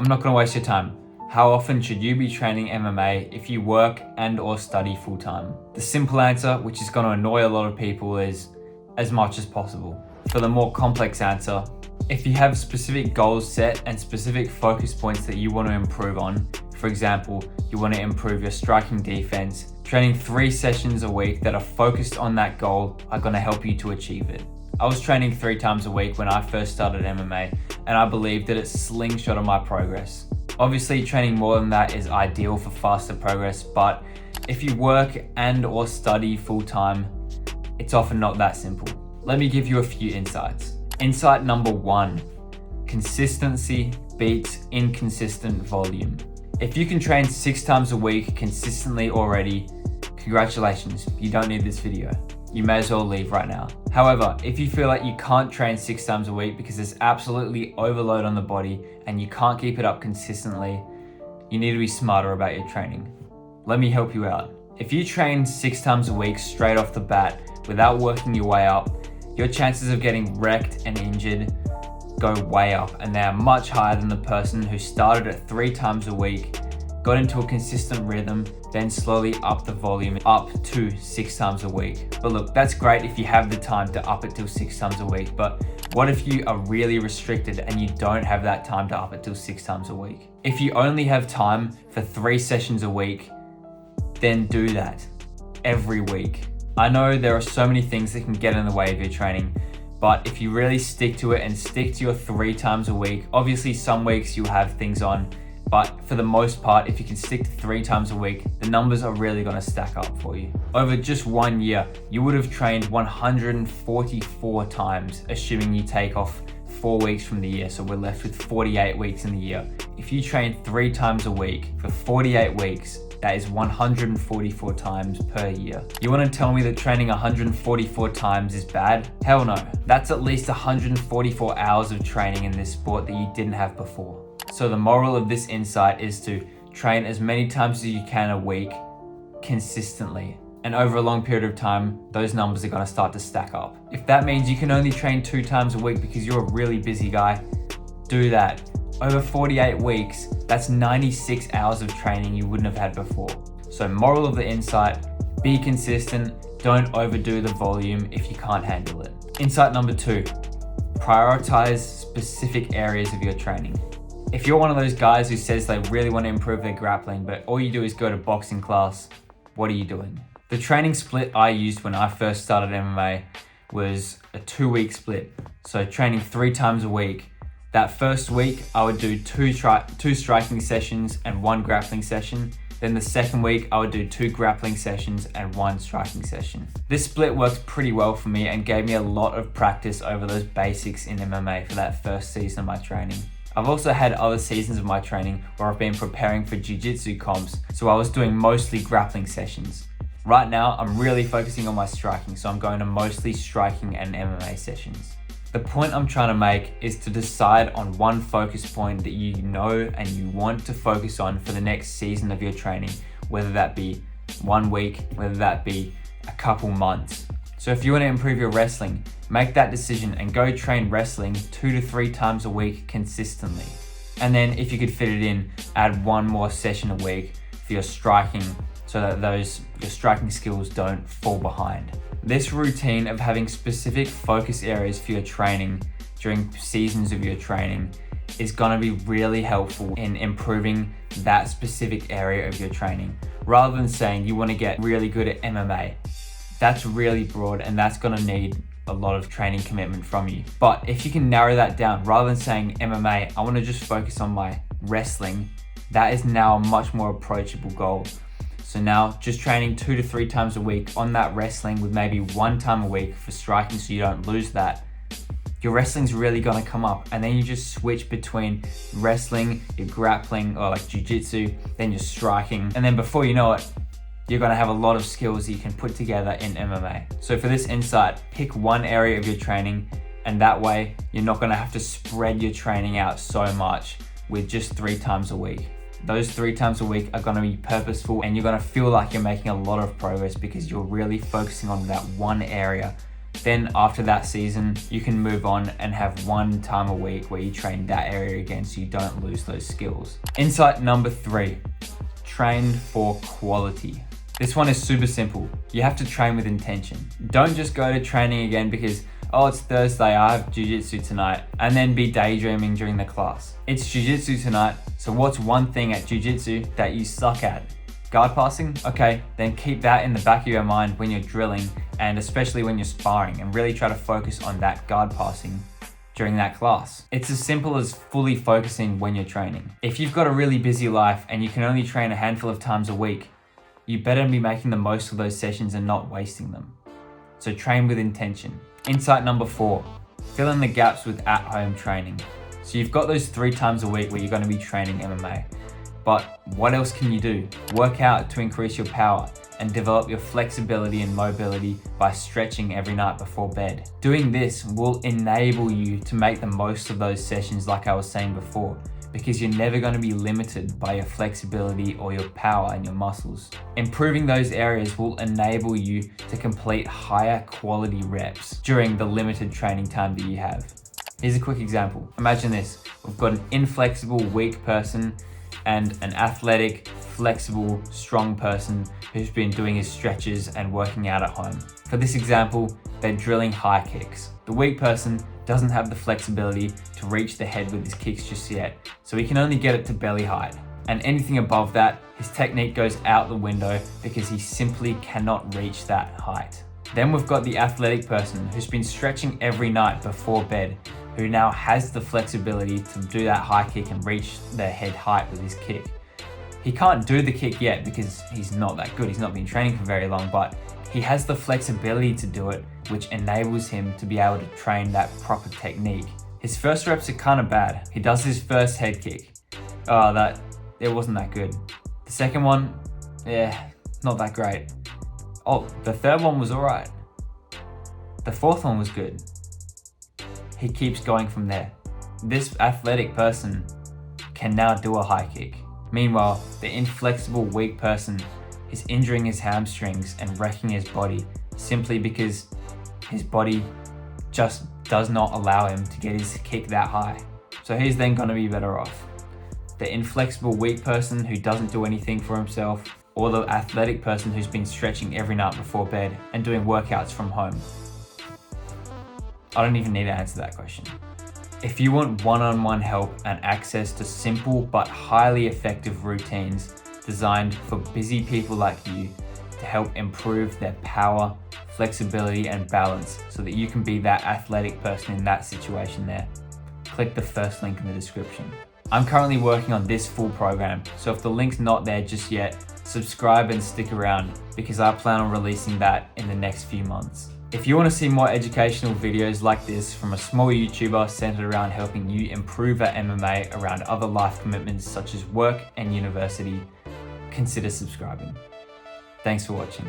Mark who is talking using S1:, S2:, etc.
S1: I'm not gonna waste your time. How often should you be training MMA if you work and or study full time? The simple answer, which is gonna annoy a lot of people, is as much as possible. For the more complex answer, if you have specific goals set and specific focus points that you want to improve on, for example, you want to improve your striking defense, training 3 sessions a week that are focused on that goal are going to help you to achieve it. I was training 3 times a week when I first started MMA, and I believe that it slingshotted my progress. Obviously, training more than that is ideal for faster progress, but if you work and or study full time, it's often not that simple. Let me give you a few insights. Insight number 1, consistency beats inconsistent volume. If you can train 6 times a week consistently already, congratulations, you don't need this video. You may as well leave right now. However, if you feel like you can't train 6 times a week because there's absolutely overload on the body and you can't keep it up consistently, you need to be smarter about your training. Let me help you out. If you train 6 times a week straight off the bat without working your way up, your chances of getting wrecked and injured go way up, and they are much higher than the person who started at 3 times a week, got into a consistent rhythm, then slowly up the volume up to 6 times a week. But look, that's great if you have the time to up it till 6 times a week, but what if you are really restricted and you don't have that time to up it till 6 times a week? If you only have time for 3 sessions a week, then do that every week. I know there are so many things that can get in the way of your training, but if you really stick to it and stick to your 3 times a week, obviously some weeks you'll have things on, but for the most part, if you can stick to 3 times a week, the numbers are really gonna stack up for you. Over just 1 year, you would have trained 144 times, assuming you take off 4 weeks from the year, so we're left with 48 weeks in the year. If you train 3 times a week for 48 weeks, that is 144 times per year. You want to tell me that training 144 times is bad? Hell no. That's at least 144 hours of training in this sport that you didn't have before. So the moral of this insight is to train as many times as you can a week consistently. And over a long period of time, those numbers are going to start to stack up. If that means you can only train 2 times a week because you're a really busy guy, do that. Over 48 weeks, that's 96 hours of training you wouldn't have had before. So moral of the insight, be consistent, don't overdo the volume if you can't handle it. Insight number 2, prioritize specific areas of your training. If you're one of those guys who says they really want to improve their grappling, but all you do is go to boxing class, what are you doing? The training split I used when I first started MMA was a 2-week split. So training 3 times a week. That first week, I would do 2 striking sessions and 1 grappling session. Then the second week, I would do 2 grappling sessions and 1 striking session. This split worked pretty well for me and gave me a lot of practice over those basics in MMA for that first season of my training. I've also had other seasons of my training where I've been preparing for jiu-jitsu comps, so I was doing mostly grappling sessions. Right now, I'm really focusing on my striking, so I'm going to mostly striking and MMA sessions. The point I'm trying to make is to decide on one focus point that you know and you want to focus on for the next season of your training, whether that be 1 week, whether that be a couple months. So if you want to improve your wrestling, make that decision and go train wrestling 2 to 3 times a week consistently. And then if you could fit it in, add 1 more session a week for your striking so that your striking skills don't fall behind. This routine of having specific focus areas for your training during seasons of your training is gonna be really helpful in improving that specific area of your training. Rather than saying you wanna get really good at MMA, that's really broad and that's gonna need a lot of training commitment from you. But if you can narrow that down, rather than saying MMA, I wanna just focus on my wrestling, that is now a much more approachable goal. So now just training 2 to 3 times a week on that wrestling with maybe 1 time a week for striking so you don't lose that. Your wrestling's really gonna come up, and then you just switch between wrestling, your grappling, or like jiu-jitsu, then your striking. And then before you know it, you're gonna have a lot of skills that you can put together in MMA. So for this insight, pick one area of your training, and that way you're not gonna have to spread your training out so much with just 3 times a week. Those 3 times a week are gonna be purposeful and you're gonna feel like you're making a lot of progress because you're really focusing on that one area Then after that season, you can move on and have one time a week where you train that area again so you don't lose those skills. Insight number 3, train for quality. This one is super simple. You have to train with intention. Don't just go to training again because, oh, it's Thursday, I have jiu-jitsu tonight, and then be daydreaming during the class. It's jiu-jitsu tonight, so what's one thing at jiu-jitsu that you suck at? Guard passing? Okay, then keep that in the back of your mind when you're drilling, and especially when you're sparring, and really try to focus on that guard passing during that class. It's as simple as fully focusing when you're training. If you've got a really busy life and you can only train a handful of times a week, you better be making the most of those sessions and not wasting them. So train with intention. Insight number 4, fill in the gaps with at-home training. So you've got those 3 times a week where you're going to be training MMA. But what else can you do? Work out to increase your power and develop your flexibility and mobility by stretching every night before bed. Doing this will enable you to make the most of those sessions like I was saying before, because you're never going to be limited by your flexibility or your power and your muscles. Improving those areas will enable you to complete higher quality reps during the limited training time that you have. Here's a quick example. Imagine this. We've got an inflexible, weak person and an athletic, flexible, strong person who's been doing his stretches and working out at home. For this example, they're drilling high kicks. The weak person doesn't have the flexibility to reach the head with his kicks just yet, so he can only get it to belly height. And anything above that, his technique goes out the window because he simply cannot reach that height. Then we've got the athletic person who's been stretching every night before bed, who now has the flexibility to do that high kick and reach their head height with his kick. He can't do the kick yet because he's not that good. He's not been training for very long, but he has the flexibility to do it, which enables him to be able to train that proper technique. His first reps are kind of bad. He does his first head kick. It wasn't that good. The second one, not that great. Oh, the third one was all right. The fourth one was good. He keeps going from there. This athletic person can now do a high kick. Meanwhile, the inflexible, weak person is injuring his hamstrings and wrecking his body simply because his body just does not allow him to get his kick that high. So he's then going to be better off. The inflexible, weak person who doesn't do anything for himself, or the athletic person who's been stretching every night before bed and doing workouts from home. I don't even need to answer that question. If you want one-on-one help and access to simple but highly effective routines designed for busy people like you to help improve their power, flexibility, and balance so that you can be that athletic person in that situation there, click the first link in the description. I'm currently working on this full program, so if the link's not there just yet, subscribe and stick around because I plan on releasing that in the next few months. If you want to see more educational videos like this from a small YouTuber centered around helping you improve at MMA around other life commitments such as work and university, consider subscribing. Thanks for watching.